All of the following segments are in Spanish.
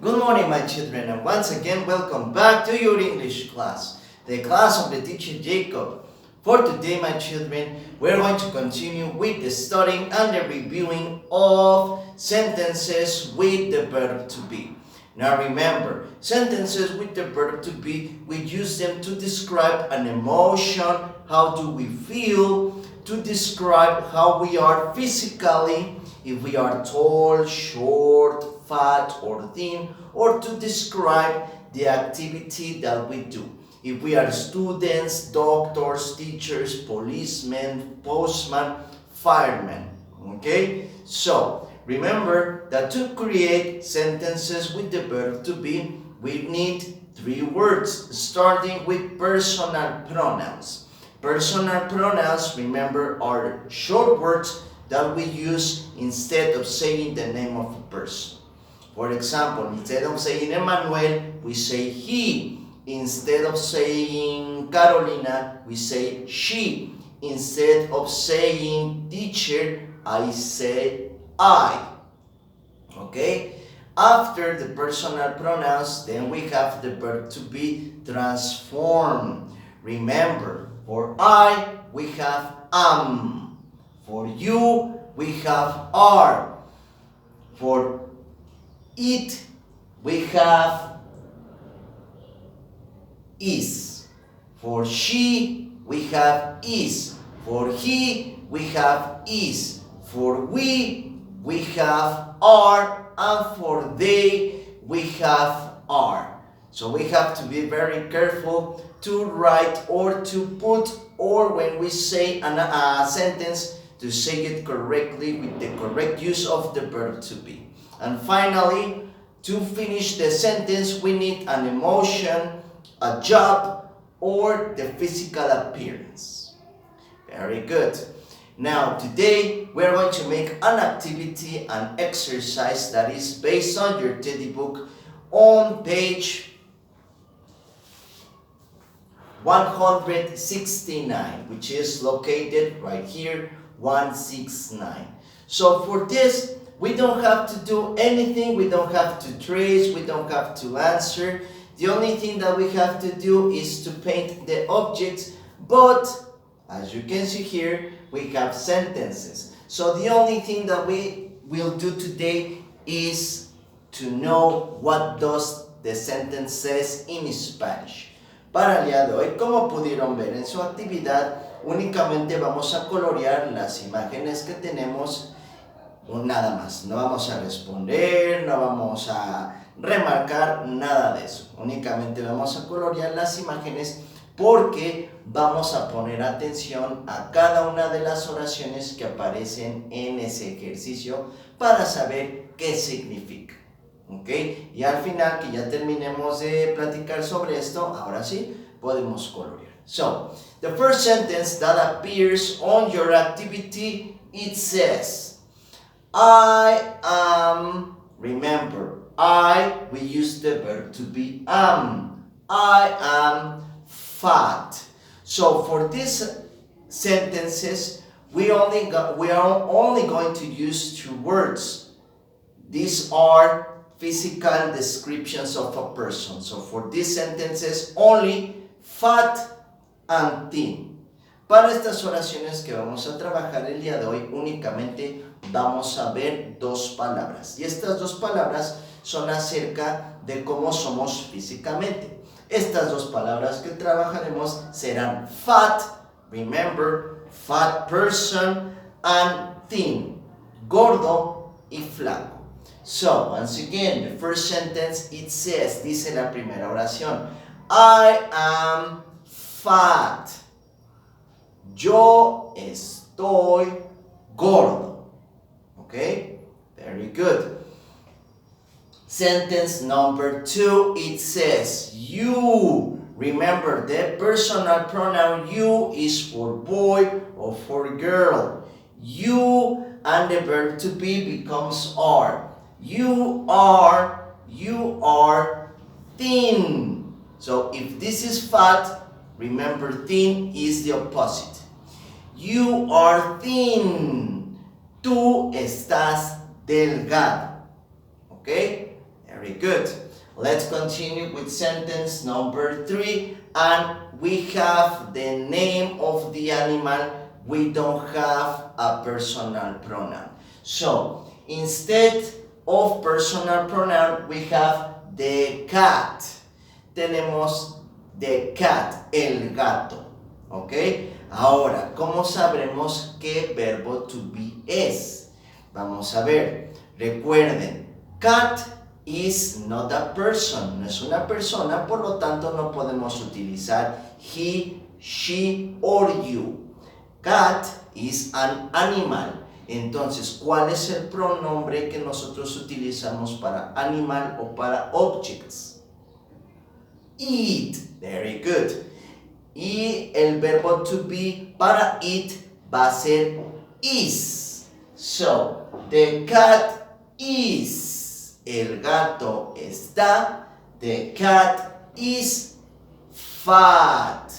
Good morning, my children, and once again, welcome back to your English class, the class of the teacher Jacob. For today, my children, we're going to continue with the studying and the reviewing of sentences with the verb to be. Now remember, sentences with the verb to be, we use them to describe an emotion, how do we feel, to describe how we are physically, if we are tall, short, fat, or thin, or to describe the activity that we do. If we are students, doctors, teachers, policemen, postmen, firemen. Okay? So, remember that to create sentences with the verb to be, we need 3 words, starting with personal pronouns. Personal pronouns, remember, are short words that we use instead of saying the name of a person. For example, instead of saying Emmanuel, we say he. Instead of saying Carolina, we say she. Instead of saying teacher, I say I. Okay? After the personal pronouns, then we have the verb to be transformed. Remember, for I, we have am. For you, we have are. For it, we have is. For she, we have is. For he, we have is. For we have are. And for they, we have are. So we have to be very careful to write or to put, or when we say a sentence, to say it correctly with the correct use of the verb to be. And finally, to finish the sentence, we need an emotion, a job, or the physical appearance. Very good. Now, today, we're going to make an activity, an exercise that is based on your teddy book on page 169, which is located right here, 169. So for this, we don't have to do anything, we don't have to trace, we don't have to answer. The only thing that we have to do is to paint the objects, but as you can see here, we have sentences. So the only thing that we will do today is to know what does the sentence says in Spanish. Para el día de hoy, como pudieron ver en su actividad, únicamente vamos a colorear las imágenes que tenemos, nada más. No vamos a responder, no vamos a remarcar nada de eso. Únicamente vamos a colorear las imágenes porque vamos a poner atención a cada una de las oraciones que aparecen en ese ejercicio para saber qué significa. ¿Ok? Y al final, que ya terminemos de platicar sobre esto, ahora sí, podemos colorear. So, the first sentence that appears on your activity, it says, I am, remember, we use the verb to be am. I am fat. So for these sentences, we are only going to use 2 words. These are physical descriptions of a person. So for these sentences, only fat and thin. Para estas oraciones que vamos a trabajar el día de hoy, únicamente vamos a ver 2 palabras. Y estas 2 palabras son acerca de cómo somos físicamente. Estas 2 palabras que trabajaremos serán fat, remember, fat person, and thin, gordo y flaco. So, once again, the first sentence, it says, dice la primera oración, I am fat. Yo estoy gordo. Okay? Very good. Sentence number 2, it says, you. Remember, the personal pronoun you is for boy or for girl. You and the verb to be becomes are. You are thin. So if this is fat, remember thin is the opposite. You are thin. Tú estás delgado. Okay? Very good. Let's continue with sentence number 3. And we have the name of the animal. We don't have a personal pronoun. So, instead of personal pronoun, we have the cat. Tenemos the cat, el gato. ¿Ok? Ahora, ¿cómo sabremos qué verbo to be es? Vamos a ver. Recuerden, cat is not a person. No es una persona, por lo tanto no podemos utilizar he, she or you. Cat is an animal. Entonces, ¿cuál es el pronombre que nosotros utilizamos para animal o para objects? It. Very good. Y el verbo to be para it va a ser is. So, the cat is. El gato está. The cat is fat.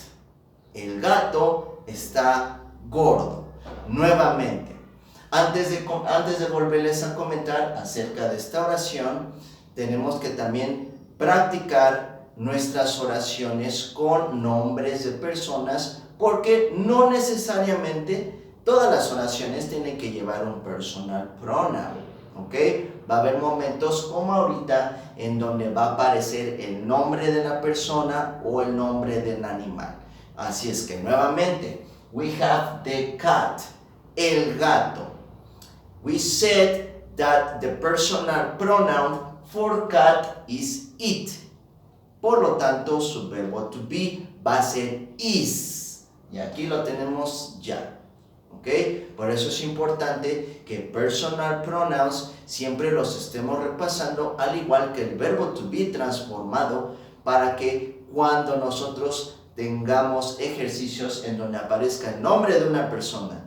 El gato está gordo. Nuevamente, antes de volverles a comentar acerca de esta oración, tenemos que también practicar nuestras oraciones con nombres de personas, porque no necesariamente todas las oraciones tienen que llevar un personal pronoun, ¿ok? Va a haber momentos como ahorita en donde va a aparecer el nombre de la persona o el nombre del animal. Así es que nuevamente, we have the cat, el gato. We said that the personal pronoun for cat is it. Por lo tanto, su verbo to be va a ser is. Y aquí lo tenemos ya. ¿Ok? Por eso es importante que personal pronouns siempre los estemos repasando, al igual que el verbo to be transformado, para que cuando nosotros tengamos ejercicios en donde aparezca el nombre de una persona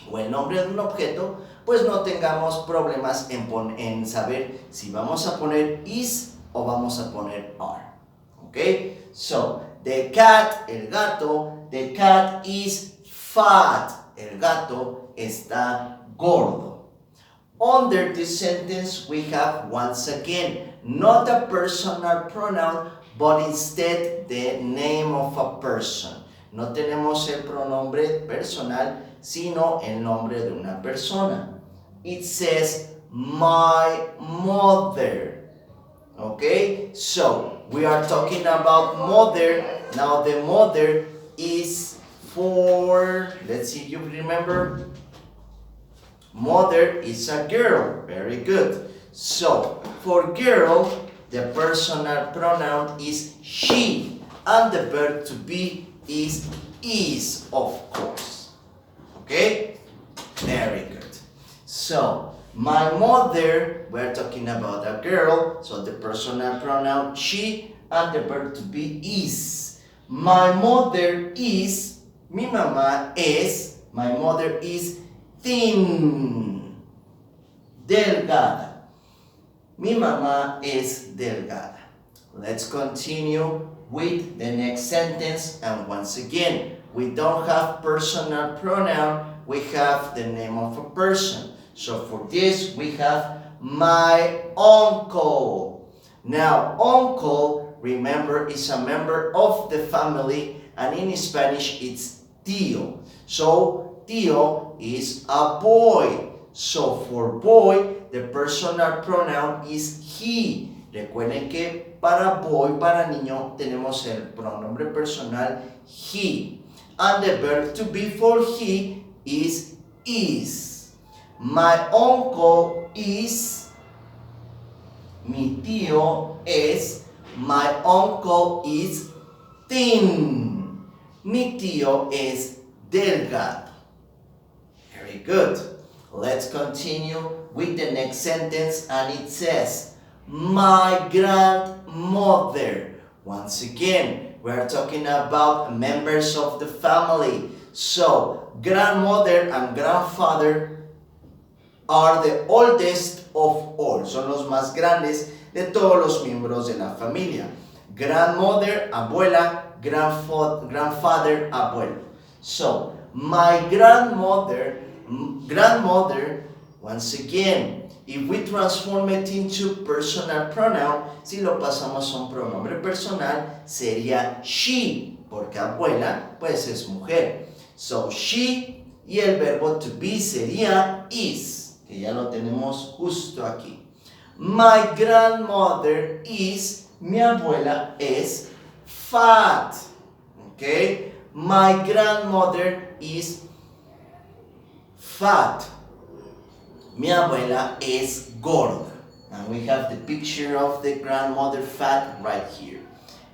o el nombre de un objeto, pues no tengamos problemas en saber si vamos a poner is o vamos a poner are. Okay, so the cat, el gato, the cat is fat. El gato está gordo. Under this sentence, we have once again not a personal pronoun, but instead the name of a person. No tenemos el pronombre personal, sino el nombre de una persona. It says my mother. Okay, so we are talking about mother. Now the mother is for, let's see if you remember. Mother is a girl. Very good. So for girl, the personal pronoun is she, and the verb to be is, of course. Okay, very good. So my mother, we're talking about a girl, so the personal pronoun she, and the verb to be is. My mother is, mi mamá es, my mother is thin, delgada. Mi mamá es delgada. Let's continue with the next sentence, and once again, we don't have personal pronoun, we have the name of a person. So for this, we have my uncle. Now, uncle, remember, is a member of the family, and in Spanish, it's tío. So, tío is a boy. So, for boy, the personal pronoun is he. Recuerden que para boy, para niño, tenemos el pronombre personal he. And the verb to be for he is. My uncle is, mi tío es, my uncle is thin. Mi tío es delgado. Very good. Let's continue with the next sentence, and it says, my grandmother. Once again, we are talking about members of the family. So, grandmother and grandfather are the oldest of all. Son los más grandes de todos los miembros de la familia. Grandmother, abuela, grandfather, abuelo. So, my grandmother, once again, If we transform it into personal pronoun, si lo pasamos a un pronombre personal, sería she, porque abuela pues es mujer. So, she y el verbo to be sería is, que ya lo tenemos justo aquí. My grandmother is, mi abuela es fat. Okay? My grandmother is fat. Mi abuela es gorda. And we have the picture of the grandmother fat right here.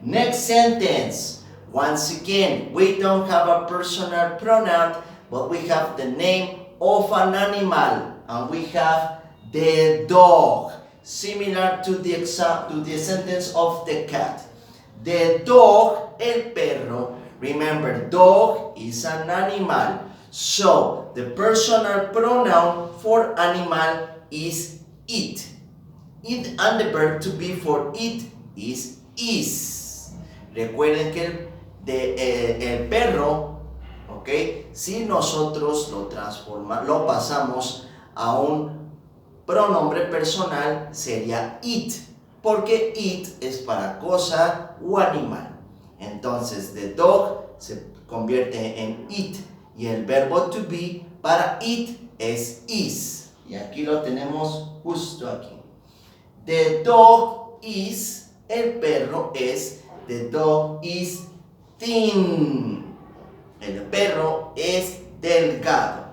Next sentence. Once again, we don't have a personal pronoun, but we have the name of an animal. And we have the dog. Similar to the sentence of the cat. The dog, el perro. Remember, dog is an animal. So, the personal pronoun for animal is it. It and the verb to be for it is. Recuerden que el perro, ¿ok? Si nosotros lo pasamos a un pronombre personal, sería it. Porque it es para cosa o animal. Entonces, the dog se convierte en it. Y el verbo to be para it es is. Y aquí lo tenemos justo aquí. The dog is, el perro es, the dog is thin. El perro es delgado.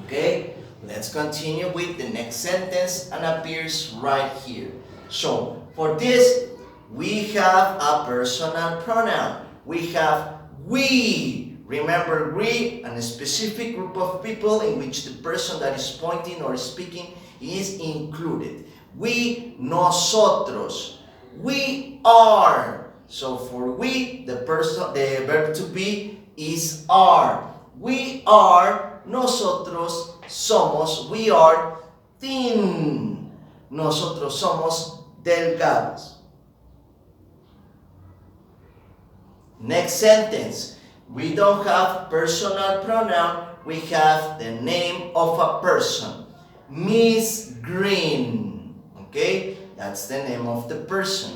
Okay? Let's continue with the next sentence and appears right here. So, for this, we have a personal pronoun. We have we. Remember, we, a specific group of people in which the person that is pointing or speaking is included. We, nosotros. We are. So for we, the verb to be is are. We are, nosotros somos, we are thin. Nosotros somos delgados. Next sentence. We don't have personal pronoun, we have the name of a person. Miss Green. Okay? That's the name of the person.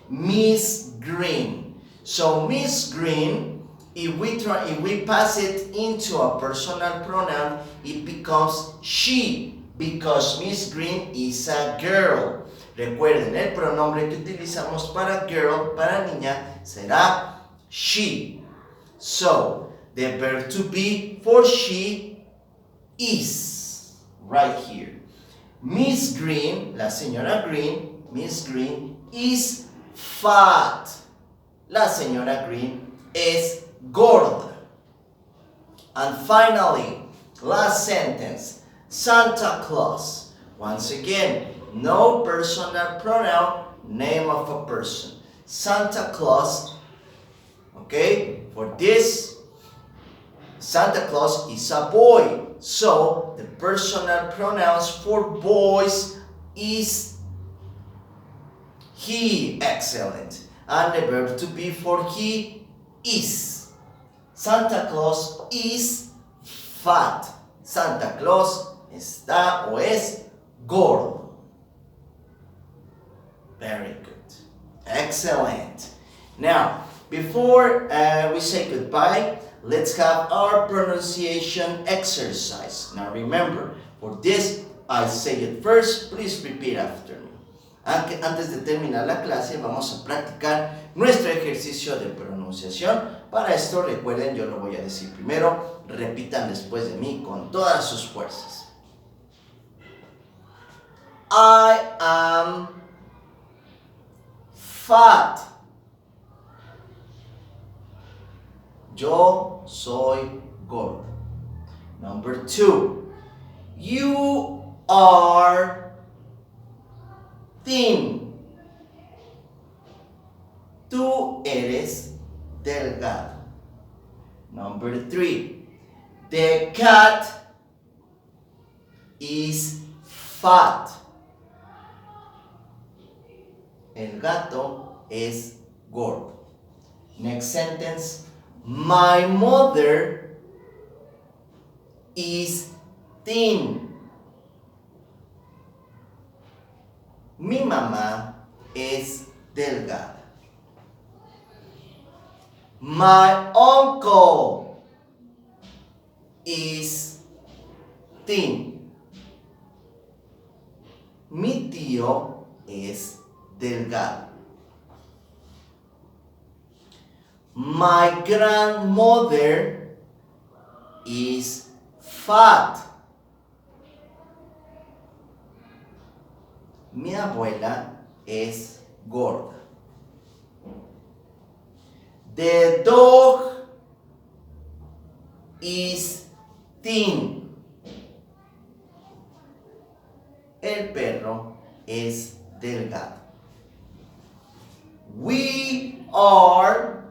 Miss Green. So Miss Green, if we pass it into a personal pronoun, it becomes she, because Miss Green is a girl. Recuerden, el pronombre que utilizamos para girl, para niña, será she. So, the verb to be for she is right here. Miss Green, la señora Green, Miss Green is fat. La señora Green es gorda. And finally, last sentence, Santa Claus. Once again, no personal pronoun, name of a person. Santa Claus, okay? For this, Santa Claus is a boy. So, the personal pronouns for boys is he. Excellent. And the verb to be for he is. Santa Claus is fat. Santa Claus está o es gordo. Very good. Excellent. Now, before we say goodbye, let's have our pronunciation exercise. Now remember, for this, I say it first, please repeat after me. Antes de terminar la clase, vamos a practicar nuestro ejercicio de pronunciación. Para esto, recuerden, yo lo voy a decir primero, repitan después de mí con todas sus fuerzas. I am fat. Yo soy gordo. Number 2. You are thin. Tú eres delgado. Number 3. The cat is fat. El gato es gordo. Next sentence. My mother is thin. Mi mamá es delgada. My uncle is thin. Mi tío es delgado. My grandmother is fat. Mi abuela es gorda. The dog is thin. El perro es delgado. We are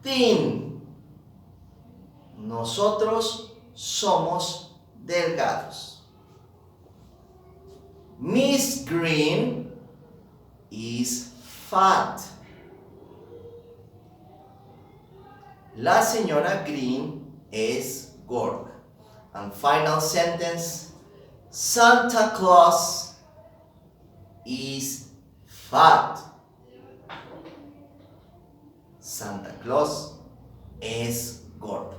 thin. Nosotros somos delgados. Miss Green is fat. La señora Green es gorda. And final sentence, Santa Claus is fat. Santa Claus es gordo.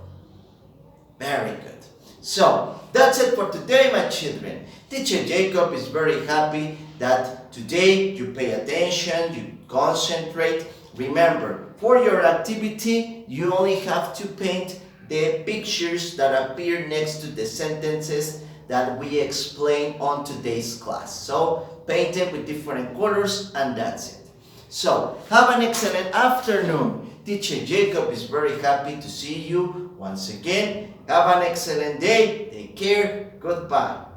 Very good. So, that's it for today, my children. Teacher Jacob is very happy that today you pay attention, you concentrate. Remember, for your activity, you only have to paint the pictures that appear next to the sentences that we explained on today's class. So, paint them with different colors and that's it. So, have an excellent afternoon. Teacher Jacob is very happy to see you once again. Have an excellent day. Take care. Goodbye.